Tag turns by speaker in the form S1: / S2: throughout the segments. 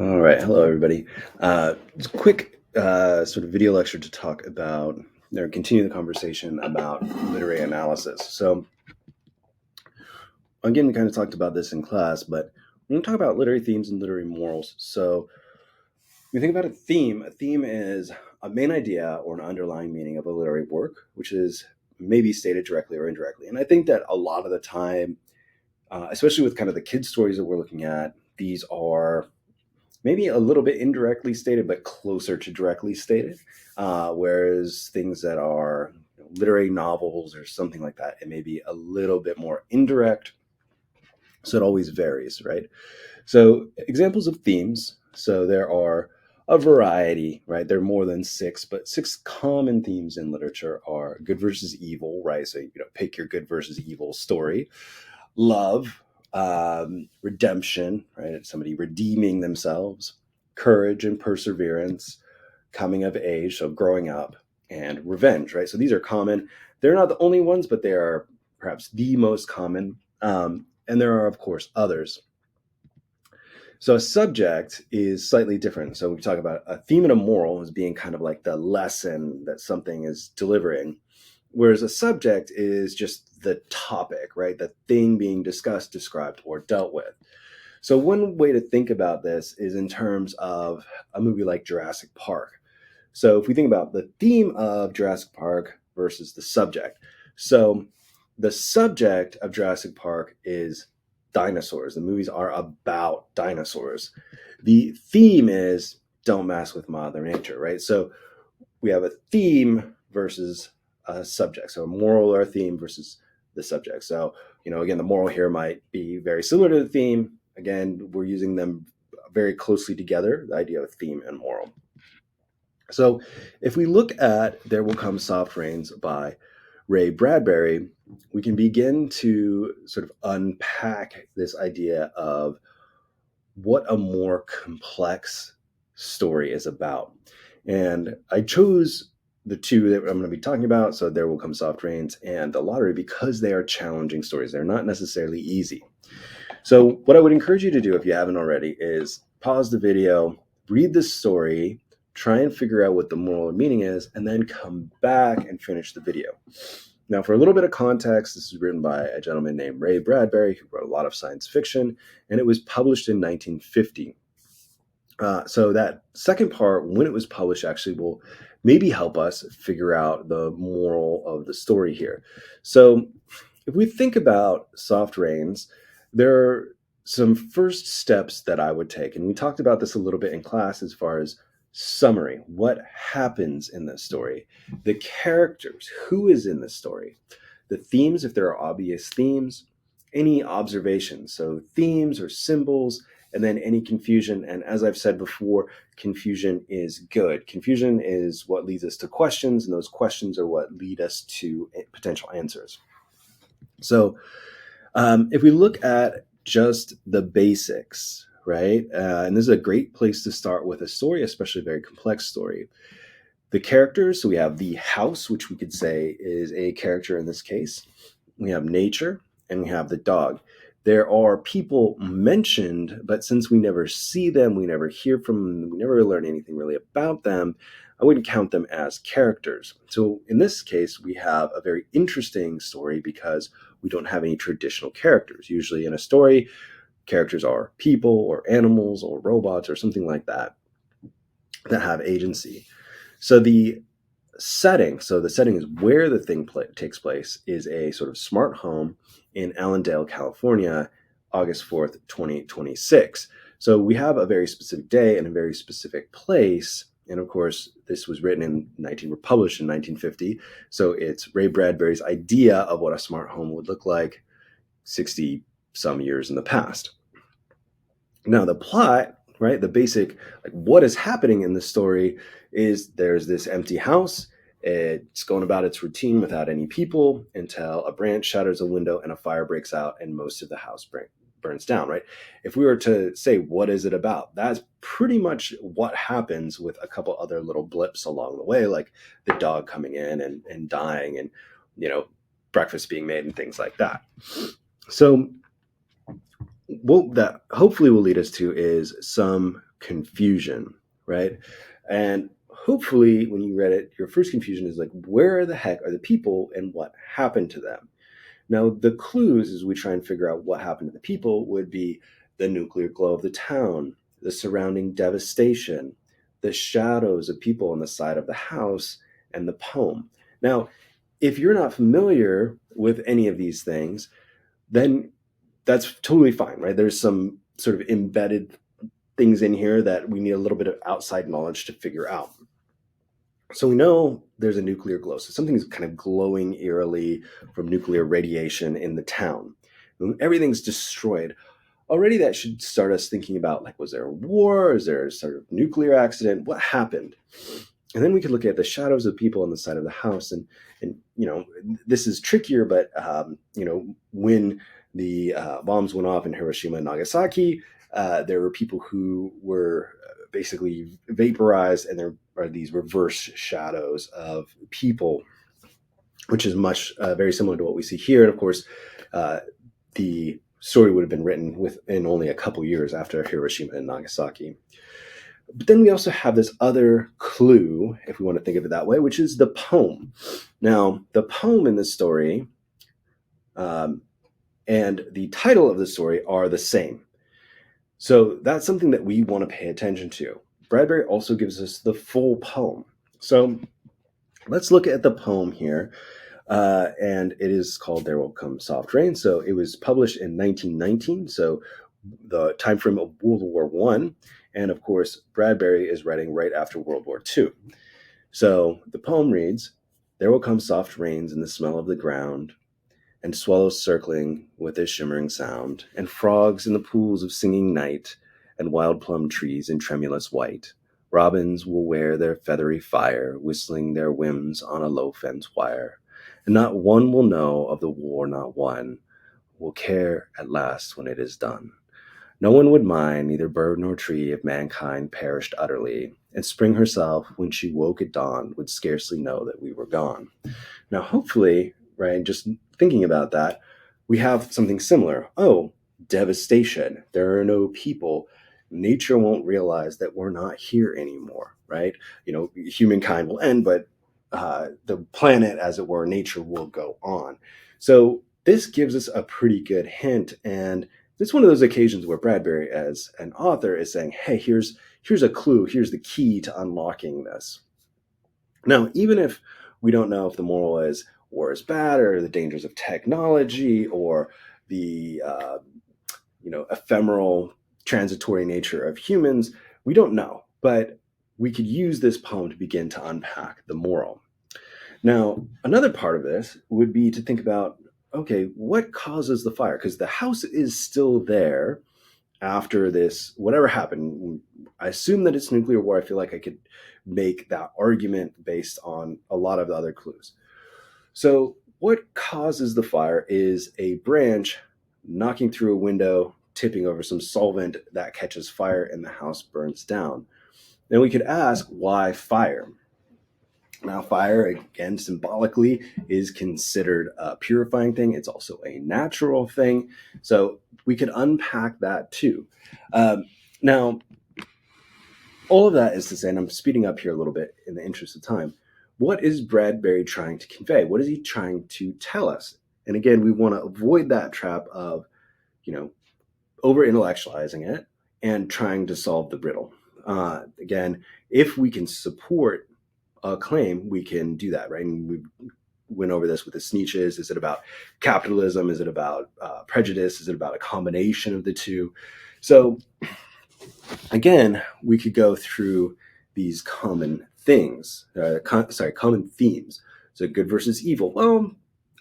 S1: All right. Hello, everybody. Just a quick sort of video lecture to talk about or continue the conversation about literary analysis. So, again, we kind of talked about this in class, but we're going to talk about literary themes and literary morals. So, when you think about a theme is a main idea or an underlying meaning of a literary work, which is maybe stated directly or indirectly. And I think that a lot of the time, especially with kind of the kids' stories that we're looking at, these are maybe a little bit indirectly stated, but closer to directly stated. Whereas things that are literary novels or something like that, it may be a little bit more indirect. So it always varies, right? So examples of themes. So there are a variety, right? There are more than six, but six common themes in literature are good versus evil, right? So, pick your good versus evil story. Love, redemption, right? Somebody redeeming themselves, courage and perseverance, coming of age, so growing up, and revenge, right? So these are common. They're not the only ones, but they are perhaps the most common. And there are, of course, others. So a subject is slightly different. So we talk about a theme and a moral as being kind of like the lesson that something is delivering, whereas a subject is just the topic, right? The thing being discussed, described, or dealt with. So one way to think about this is in terms of a movie like Jurassic Park. So if we think about the theme of Jurassic Park versus the subject. So the subject of Jurassic Park is dinosaurs. The movies are about dinosaurs. The theme is don't mess with Mother Nature, right? So we have a theme versus a subject. So a moral or a theme versus the subject. So, again, the moral here might be very similar to the theme. Again, we're using them very closely together, the idea of theme and moral. So if we look at There Will Come Soft Rains by Ray Bradbury, we can begin to sort of unpack this idea of what a more complex story is about. And I chose the two that I'm going to be talking about, so There Will Come Soft Rains and The Lottery, because they are challenging stories. They're not necessarily easy. So what I would encourage you to do, if you haven't already, is pause the video, read the story, try and figure out what the moral or meaning is, and then come back and finish the video. Now, for a little bit of context, this is written by a gentleman named Ray Bradbury, who wrote a lot of science fiction, and it was published in 1950. So that second part, when it was published, actually will maybe help us figure out the moral of the story here. So if we think about Soft Rains, there are some first steps that I would take. And we talked about this a little bit in class as far as summary. What happens in the story? The characters, who is in the story? The themes, if there are obvious themes, any observations. So themes or symbols, and then any confusion. And as I've said before, confusion is good. Confusion is what leads us to questions, and those questions are what lead us to potential answers. So if we look at just the basics, right? And this is a great place to start with a story, especially a very complex story. The characters, so we have the house, which we could say is a character in this case. We have nature, and we have the dog. There are people mentioned, but since we never see them, we never hear from them, we never learn anything really about them, I wouldn't count them as characters. So in this case, we have a very interesting story because we don't have any traditional characters. Usually in a story, characters are people or animals or robots or something like that have agency. So the setting is where the thing takes place, is a sort of smart home in Allendale, California, August 4th, 2026. So we have a very specific day and a very specific place. And of course, this was written published in 1950. So it's Ray Bradbury's idea of what a smart home would look like 60 some years in the past. Now the plot, right, the basic, like what is happening in the story is there's this empty house. It's going about its routine without any people until a branch shatters a window and a fire breaks out and most of the house burns down, right? If we were to say, what is it about? That's pretty much what happens, with a couple other little blips along the way, like the dog coming in and dying, and, breakfast being made and things like that. So what that hopefully will lead us to is some confusion, right? And hopefully, when you read it, your first confusion is like, where the heck are the people and what happened to them? Now, the clues as we try and figure out what happened to the people would be the nuclear glow of the town, the surrounding devastation, the shadows of people on the side of the house, and the poem. Now, if you're not familiar with any of these things, then that's totally fine, right? There's some sort of embedded things in here that we need a little bit of outside knowledge to figure out. So we know there's a nuclear glow. So something's kind of glowing eerily from nuclear radiation in the town. When everything's destroyed, already that should start us thinking about, like, was there a war? Is there a sort of nuclear accident? What happened? And then we could look at the shadows of people on the side of the house. And this is trickier, but, when the bombs went off in Hiroshima and Nagasaki, there were people who were basically vaporized, and there are these reverse shadows of people, which is much very similar to what we see here. And of course, the story would have been written within only a couple years after Hiroshima and Nagasaki. But then we also have this other clue, if we want to think of it that way, which is the poem. Now, the poem in this story and the title of the story are the same. So that's something that we want to pay attention to. Bradbury also gives us the full poem. So let's look at the poem here. And it is called There Will Come Soft Rain. So it was published in 1919. So the time frame of World War I. And of course, Bradbury is writing right after World War II. So the poem reads, "There will come soft rains in the smell of the ground, and swallows circling with their shimmering sound, and frogs in the pools of singing night, and wild plum trees in tremulous white. Robins will wear their feathery fire, whistling their whims on a low fence wire. And not one will know of the war, not one will care at last when it is done. No one would mind, neither bird nor tree, if mankind perished utterly, and spring herself, when she woke at dawn, would scarcely know that we were gone." Now, hopefully, right, just thinking about that, we have something similar. Oh, devastation. There are no people. Nature won't realize that we're not here anymore, right? Humankind will end, but the planet, as it were, nature will go on. So this gives us a pretty good hint, and it's one of those occasions where Bradbury, as an author, is saying, hey, here's a clue, here's the key to unlocking this. Now, even if we don't know if the moral is war is bad, or the dangers of technology, or the ephemeral, transitory nature of humans, we don't know. But we could use this poem to begin to unpack the moral. Now, another part of this would be to think about, okay, what causes the fire? Because the house is still there after this, whatever happened. I assume that it's nuclear war. I feel like I could make that argument based on a lot of the other clues. So what causes the fire is a branch knocking through a window, tipping over some solvent that catches fire, and the house burns down. Then we could ask, why fire? Now, fire, again, symbolically, is considered a purifying thing. It's also a natural thing. So we could unpack that too. Now, all of that is to say, and I'm speeding up here a little bit in the interest of time, what is Bradbury trying to convey? What is he trying to tell us? And again, we want to avoid that trap of, over intellectualizing it and trying to solve the riddle. Again, if we can support a claim, we can do that, right? And we went over this with the Sneetches. Is it about capitalism? Is it about prejudice? Is it about a combination of the two? So again, we could go through these common things, common themes. So good versus evil. Well,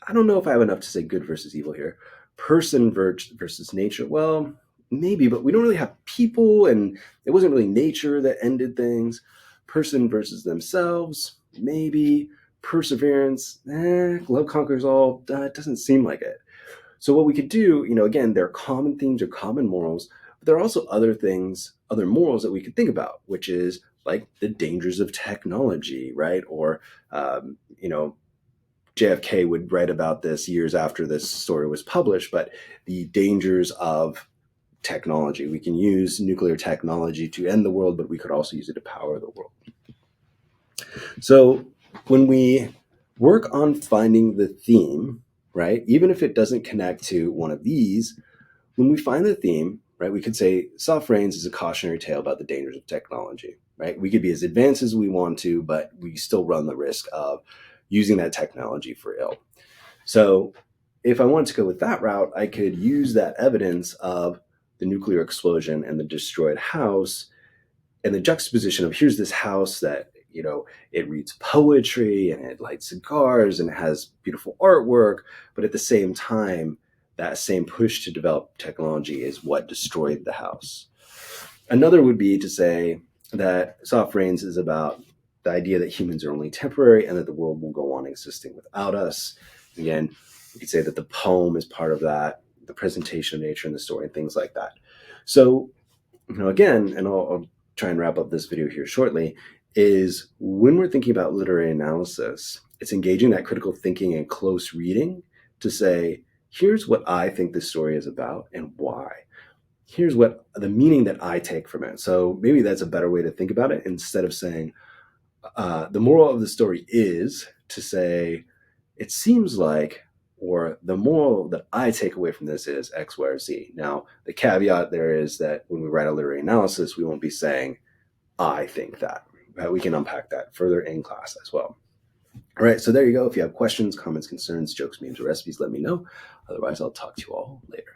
S1: I don't know if I have enough to say good versus evil here. Person versus nature. Well, maybe, but we don't really have people, and it wasn't really nature that ended things. Person versus themselves, maybe. Perseverance, love conquers all. It doesn't seem like it. So what we could do, again, there are common themes or common morals, but there are also other things, other morals that we could think about, which is like the dangers of technology, right? Or, JFK would write about this years after this story was published, but the dangers of technology. We can use nuclear technology to end the world, but we could also use it to power the world. So when we work on finding the theme, right, even if it doesn't connect to one of these, when we find the theme, right, we could say Soft Rains is a cautionary tale about the dangers of technology, right? We could be as advanced as we want to, but we still run the risk of using that technology for ill. So if I wanted to go with that route, I could use that evidence of the nuclear explosion and the destroyed house and the juxtaposition of here's this house that, you know, it reads poetry and it lights cigars and it has beautiful artwork, but at the same time, that same push to develop technology is what destroyed the house. Another would be to say that Soft Rains is about the idea that humans are only temporary and that the world will go on existing without us. Again, we could say that the poem is part of that, the presentation of nature in the story, and things like that. So, you know, again, and I'll try and wrap up this video here shortly, is when we're thinking about literary analysis, it's engaging that critical thinking and close reading to say, here's what I think this story is about and why. Here's what the meaning that I take from it. So maybe that's a better way to think about it, instead of saying the moral of the story is, to say it seems like, or the moral that I take away from this is X, Y, or Z. Now, the caveat there is that when we write a literary analysis, we won't be saying, I think that. Right? We can unpack that further in class as well. All right, so there you go. If you have questions, comments, concerns, jokes, memes, or recipes, let me know. Otherwise, I'll talk to you all later.